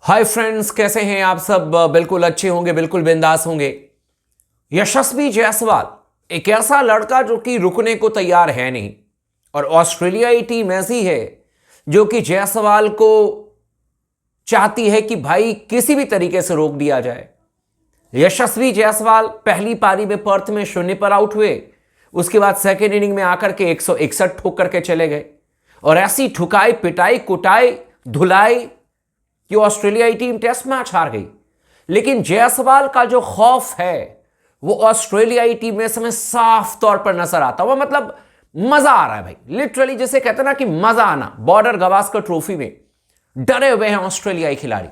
Hi friends, कैसे हैं आप सब। बिल्कुल अच्छे होंगे, बिल्कुल बिंदास होंगे। यशस्वी जायसवाल एक ऐसा लड़का जो कि रुकने को तैयार है नहीं, और ऑस्ट्रेलियाई टीम ऐसी है जो कि जायसवाल को चाहती है कि भाई किसी भी तरीके से रोक दिया जाए। यशस्वी जायसवाल पहली पारी में पर्थ में 0 पर आउट हुए, उसके बाद सेकेंड इनिंग में आकर के 161 ठोक करके चले गए, और ऐसी ठुकाई पिटाई कुटाई धुलाई कि ऑस्ट्रेलियाई टीम टेस्ट मैच हार गई। लेकिन जायसवाल का जो खौफ है वो ऑस्ट्रेलियाई टीम में समय साफ तौर पर नजर आता हुआ, मतलब मजा आ रहा है भाई, लिटरली जिसे कहते हैं ना कि मजा आना। बॉर्डर गवास्कर ट्रॉफी में डरे हुए हैं ऑस्ट्रेलियाई खिलाड़ी,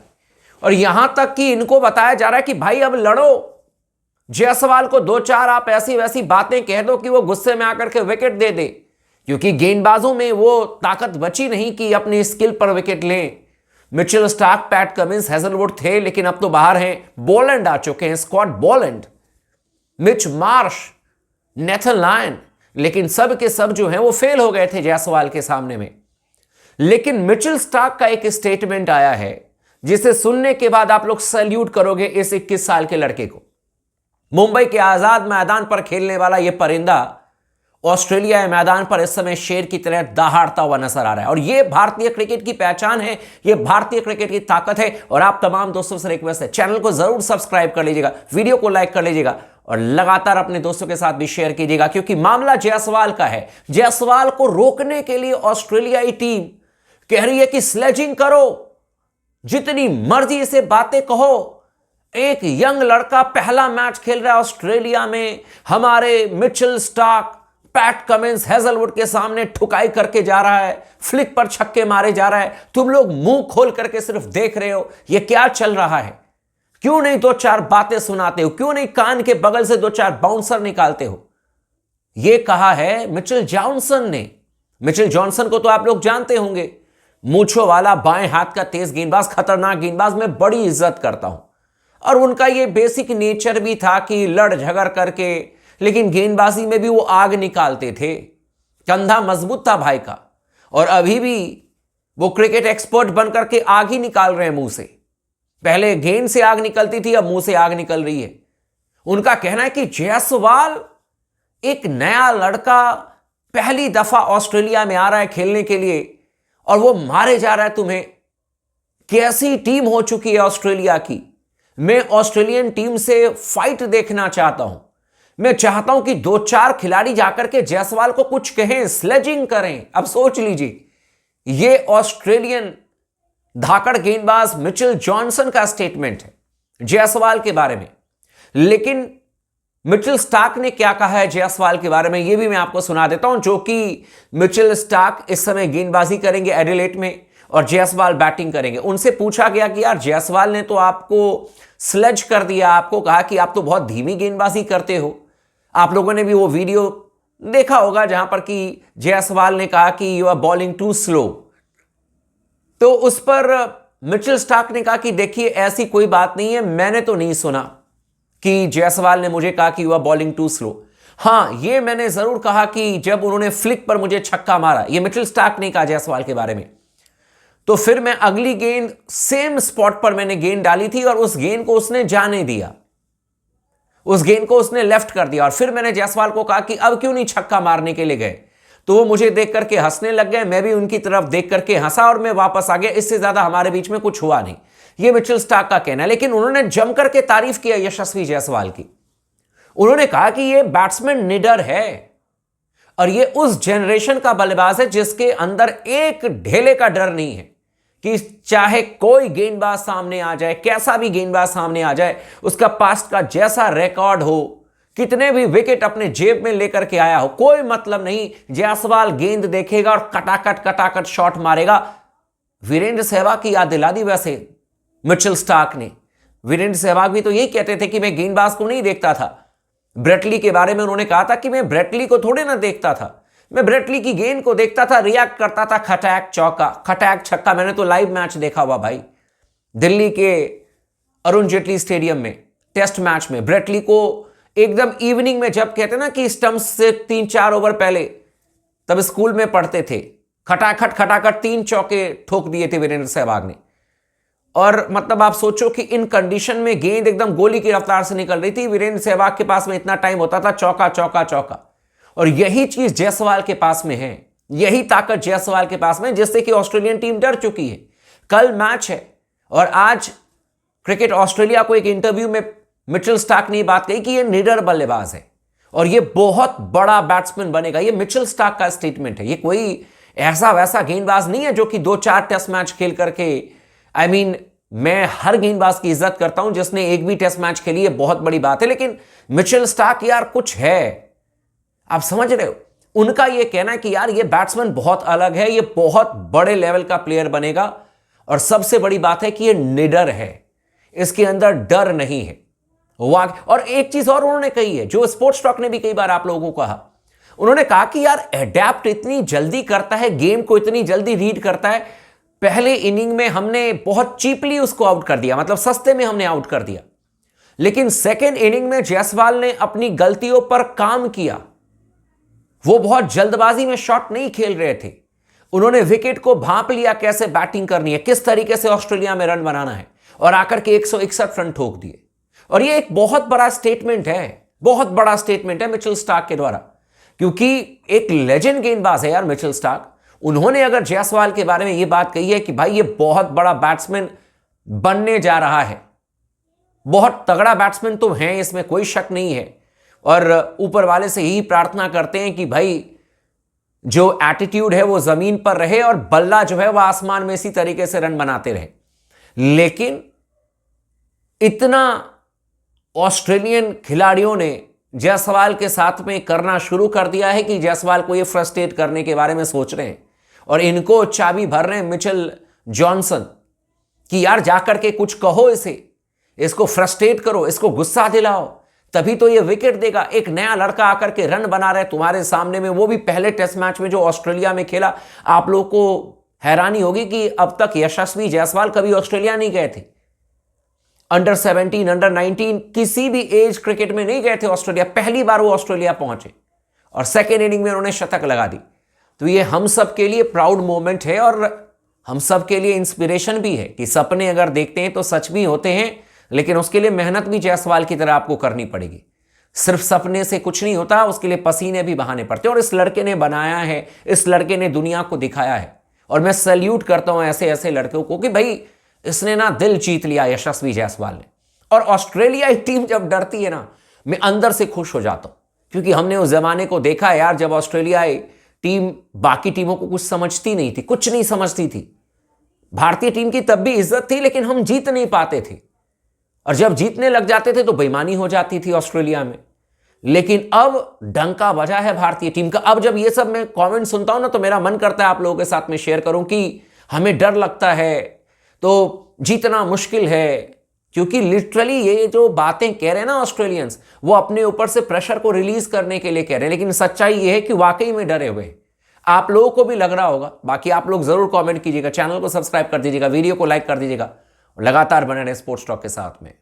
और यहां तक कि इनको बताया जा रहा है कि भाई अब लड़ो। जायसवाल को दो चार आप ऐसी वैसी बातें कह दो कि वो गुस्से में आकर के विकेट दे दे, क्योंकि गेंदबाजों में वो ताकत बची नहीं कि अपनी स्किल पर विकेट लें। Mitchell Starc, PAT Cummins, Hazlewood थे, लेकिन अब तो बाहर हैं। बोलैंड आ चुके हैं, Scott Boland, Mitch Marsh, Nathan Lyon, लेकिन सब के सब जो हैं वो फेल हो गए थे जायसवाल के सामने में। लेकिन मिचेल स्टार्क का एक स्टेटमेंट आया है जिसे सुनने के बाद आप लोग सैल्यूट करोगे इस 21 साल के लड़के को। मुंबई के आजाद मैदान पर खेलने वाला यह परिंदा ऑस्ट्रेलिया मैदान पर इस समय शेर की तरह दहाड़ता हुआ नजर आ रहा है, और यह भारतीय क्रिकेट की पहचान है, यह भारतीय क्रिकेट की ताकत है। और आप तमाम दोस्तों से रिक्वेस्ट है, चैनल को जरूर सब्सक्राइब कर लीजिएगा, वीडियो को लाइक कर लीजिएगा, और लगातार अपने दोस्तों के साथ भी शेयर कीजिएगा, क्योंकि मामला जायसवाल का है। जायसवाल को रोकने के लिए ऑस्ट्रेलियाई टीम कह रही है कि स्लेजिंग करो, जितनी मर्जी से बातें कहो। एक यंग लड़का पहला मैच खेल रहा है ऑस्ट्रेलिया में, हमारे Mitchell Starc, PAT Cummins, Hazlewood के सामने ठुकाई करके जा रहा है, फ्लिक पर छक्के मारे जा रहा है। तुम लोग मुंह खोल करके सिर्फ देख रहे हो, यह क्या चल रहा है। क्यों नहीं दो चार बातें सुनाते हो, क्यों नहीं कान के बगल से दो चार बाउंसर निकालते हो। यह कहा है मिचेल जॉनसन ने। मिचेल जॉनसन को तो आप लोग जानते होंगे, मूंछों वाला, बाएं हाथ का तेज गेंदबाज, खतरनाक गेंदबाज, मैं बड़ी इज्जत करता हूं। और उनका यह बेसिक नेचर भी था कि लड़ झगड़ करके, लेकिन गेंदबाजी में भी वो आग निकालते थे। कंधा मजबूत था भाई का, और अभी भी वो क्रिकेट एक्सपर्ट बनकर के आग ही निकाल रहे हैं मुंह से। पहले गेंद से आग निकलती थी, अब मुंह से आग निकल रही है। उनका कहना है कि जायसवाल एक नया लड़का पहली दफा ऑस्ट्रेलिया में आ रहा है खेलने के लिए, और वो मारे जा रहा है तुम्हें। कैसी टीम हो चुकी है ऑस्ट्रेलिया की। मैं ऑस्ट्रेलियन टीम से फाइट देखना चाहता हूं। मैं चाहता हूं कि दो चार खिलाड़ी जाकर के जायसवाल को कुछ कहें, स्लेजिंग करें। अब सोच लीजिए, यह ऑस्ट्रेलियन धाकड़ गेंदबाज मिचेल जॉनसन का स्टेटमेंट है जायसवाल के बारे में। लेकिन मिचेल स्टार्क ने क्या कहा है जायसवाल के बारे में, यह भी मैं आपको सुना देता हूं। जो कि मिचेल स्टार्क इस समय गेंदबाजी करेंगे एडिलेड में, और जायसवाल बैटिंग करेंगे। उनसे पूछा गया कि यार जायसवाल ने तो आपको स्लेज कर दिया, आपको कहा कि आप तो बहुत धीमी गेंदबाजी करते हो। आप लोगों ने भी वो वीडियो देखा होगा जहां पर कि जायसवाल ने कहा कि you are bowling too slow. तो उस पर मिचेल स्टार्क ने कहा कि देखिए ऐसी कोई बात नहीं है, मैंने तो नहीं सुना कि जायसवाल ने मुझे कहा कि you are bowling too slow. हां, ये मैंने जरूर कहा कि जब उन्होंने फ्लिक पर मुझे छक्का मारा, ये मिचेल स्टार्क ने कहा जायसवाल के बारे में, तो फिर मैं अगली गेंद सेम स्पॉट पर मैंने गेंद डाली थी, और उस गेंद को उसने जाने दिया, उस गेंद को उसने लेफ्ट कर दिया। और फिर मैंने जायसवाल को कहा कि अब क्यों नहीं छक्का मारने के लिए गए, तो वो मुझे देख करके हंसने लग गए। मैं भी उनकी तरफ देख करके हंसा, और मैं वापस आ गया। इससे ज्यादा हमारे बीच में कुछ हुआ नहीं। ये मिचेल स्टार्क का कहना है। लेकिन उन्होंने जम करके तारीफ किया यशस्वी जायसवाल की। उन्होंने कहा कि ये बैट्समैन निडर है, और ये उस जनरेशन का बल्लेबाज है जिसके अंदर एक ढेले का डर नहीं है कि चाहे कोई गेंदबाज सामने आ जाए, कैसा भी गेंदबाज सामने आ जाए, उसका पास्ट का जैसा रिकॉर्ड हो, कितने भी विकेट अपने जेब में लेकर के आया हो, कोई मतलब नहीं। जायसवाल गेंद देखेगा और कटाकट शॉट मारेगा। वीरेंद्र सहवाग की याद दिला दी वैसे मिचेल स्टार्क ने। वीरेंद्र सहवाग भी तो यही कहते थे कि मैं गेंदबाज को नहीं देखता था। ब्रेटली के बारे में उन्होंने कहा था कि मैं ब्रेटली को थोड़े ना देखता था, मैं ब्रेटली की गेंद को देखता था, रिएक्ट करता था, खटैक चौका, खटैक छक्का। मैंने तो लाइव मैच देखा हुआ भाई, दिल्ली के अरुण जेटली स्टेडियम में टेस्ट मैच में ब्रेटली को एकदम इवनिंग में, जब कहते ना कि स्टंप्स से 3-4 ओवर पहले, तब स्कूल में पढ़ते थे, खटाखट 3 चौके ठोक दिए थे वीरेंद्र सहवाग ने। और मतलब आप सोचो कि इन कंडीशन में गेंद एकदम गोली की रफ्तार से निकल रही थी, वीरेंद्र सहवाग के पास में इतना टाइम होता था, चौका चौका चौका। और यही चीज जायसवाल के पास में है, यही ताकत जायसवाल के पास में, जिससे कि ऑस्ट्रेलियन टीम डर चुकी है। कल मैच है और आज क्रिकेट ऑस्ट्रेलिया को एक इंटरव्यू में मिचेल स्टार्क ने ये बात कही कि ये निडर बल्लेबाज है और ये बहुत बड़ा बैट्समैन बनेगा। ये मिचेल स्टार्क का स्टेटमेंट है, ये कोई ऐसा वैसा गेंदबाज नहीं है जो कि 2-4 टेस्ट मैच खेल करके, मैं हर गेंदबाज की इज्जत करता हूं जिसने एक भी टेस्ट मैच खेली है, बहुत बड़ी बात है, लेकिन मिचेल स्टार्क यार कुछ है, आप समझ रहे हो। उनका यह कहना है कि यार ये बैट्समैन बहुत अलग है, ये बहुत बड़े लेवल का प्लेयर बनेगा और सबसे बड़ी बात है कि ये निडर है, इसके अंदर डर नहीं है। और एक चीज और उन्होंने कही है जो स्पोर्ट्स टॉक ने भी कई बार आप लोगों को कहा, उन्होंने कहा कि यार अडेप्ट इतनी जल्दी करता है, गेम को इतनी जल्दी रीड करता है। पहले इनिंग में हमने बहुत चीपली उसको आउट कर दिया, मतलब सस्ते में हमने आउट कर दिया, लेकिन सेकेंड इनिंग में जायसवाल ने अपनी गलतियों पर काम किया। वो बहुत जल्दबाजी में शॉट नहीं खेल रहे थे, उन्होंने विकेट को भांप लिया, कैसे बैटिंग करनी है, किस तरीके से ऑस्ट्रेलिया में रन बनाना है, और आकर के 161 रन ठोक दिए। और ये एक बहुत बड़ा स्टेटमेंट है, बहुत बड़ा स्टेटमेंट है मिचेल स्टार्क के द्वारा, क्योंकि एक लेजेंड गेंदबाज है यार मिचेल स्टार्क। उन्होंने अगर जायसवाल के बारे में यह बात कही है कि भाई ये बहुत बड़ा बैट्समैन बनने जा रहा है, बहुत तगड़ा बैट्समैन तो है, इसमें कोई शक नहीं है, और ऊपर वाले से यही प्रार्थना करते हैं कि भाई जो एटीट्यूड है वो जमीन पर रहे और बल्ला जो है वह आसमान में इसी तरीके से रन बनाते रहे। लेकिन इतना ऑस्ट्रेलियन खिलाड़ियों ने जायसवाल के साथ में करना शुरू कर दिया है कि जायसवाल को ये फ्रस्ट्रेट करने के बारे में सोच रहे हैं और इनको चाबी भर रहे हैं मिचेल जॉनसन कि यार जाकर के कुछ कहो, इसको फ्रस्ट्रेट करो, इसको गुस्सा दिलाओ, तभी तो ये विकेट देगा। एक नया लड़का आकर के रन बना रहा है तुम्हारे सामने में, वो भी पहले टेस्ट मैच में जो ऑस्ट्रेलिया में खेला। आप लोगों को हैरानी होगी कि अब तक यशस्वी जायसवाल कभी ऑस्ट्रेलिया नहीं गए थे, अंडर 17, अंडर 19 किसी भी एज क्रिकेट में नहीं गए थे ऑस्ट्रेलिया, पहली बार वो ऑस्ट्रेलिया पहुंचे और सेकेंड इनिंग में उन्होंने शतक लगा दी। तो ये हम सब के लिए प्राउड मोमेंट है और हम सब के लिए इंस्पिरेशन भी है कि सपने अगर देखते हैं तो सच भी होते हैं, लेकिन उसके लिए मेहनत भी जायसवाल की तरह आपको करनी पड़ेगी। सिर्फ सपने से कुछ नहीं होता, उसके लिए पसीने भी बहाने पड़ते हैं, और इस लड़के ने बनाया है, इस लड़के ने दुनिया को दिखाया है। और मैं सैल्यूट करता हूं ऐसे ऐसे लड़कों को कि भाई इसने ना दिल जीत लिया यशस्वी जायसवाल ने। और ऑस्ट्रेलियाई टीम जब डरती है ना, मैं अंदर से खुश हो जाता हूं, क्योंकि हमने उस जमाने को देखा है यार जब ऑस्ट्रेलियाई टीम बाकी टीमों को कुछ समझती नहीं थी, कुछ नहीं समझती थी। भारतीय टीम की तब भी इज्जत थी, लेकिन हम जीत नहीं पाते थे, और जब जीतने लग जाते थे तो बेईमानी हो जाती थी ऑस्ट्रेलिया में। लेकिन अब डंका बजा है भारतीय टीम का। अब जब ये सब मैं कमेंट सुनता हूं ना, तो मेरा मन करता है आप लोगों के साथ में शेयर करूं कि हमें डर लगता है तो जीतना मुश्किल है, क्योंकि लिटरली ये जो बातें कह रहे हैं ना ऑस्ट्रेलियंस, वो अपने ऊपर से प्रेशर को रिलीज करने के लिए कह रहे हैं, लेकिन सच्चाई ये है कि वाकई में डरे हुए हैं। आप लोगों को भी लग रहा होगा। बाकी आप लोग जरूर कमेंट कीजिएगा, चैनल को सब्सक्राइब कर दीजिएगा, वीडियो को लाइक कर दीजिएगा, लगातार बने रहे स्पोर्ट्स टॉक के साथ में।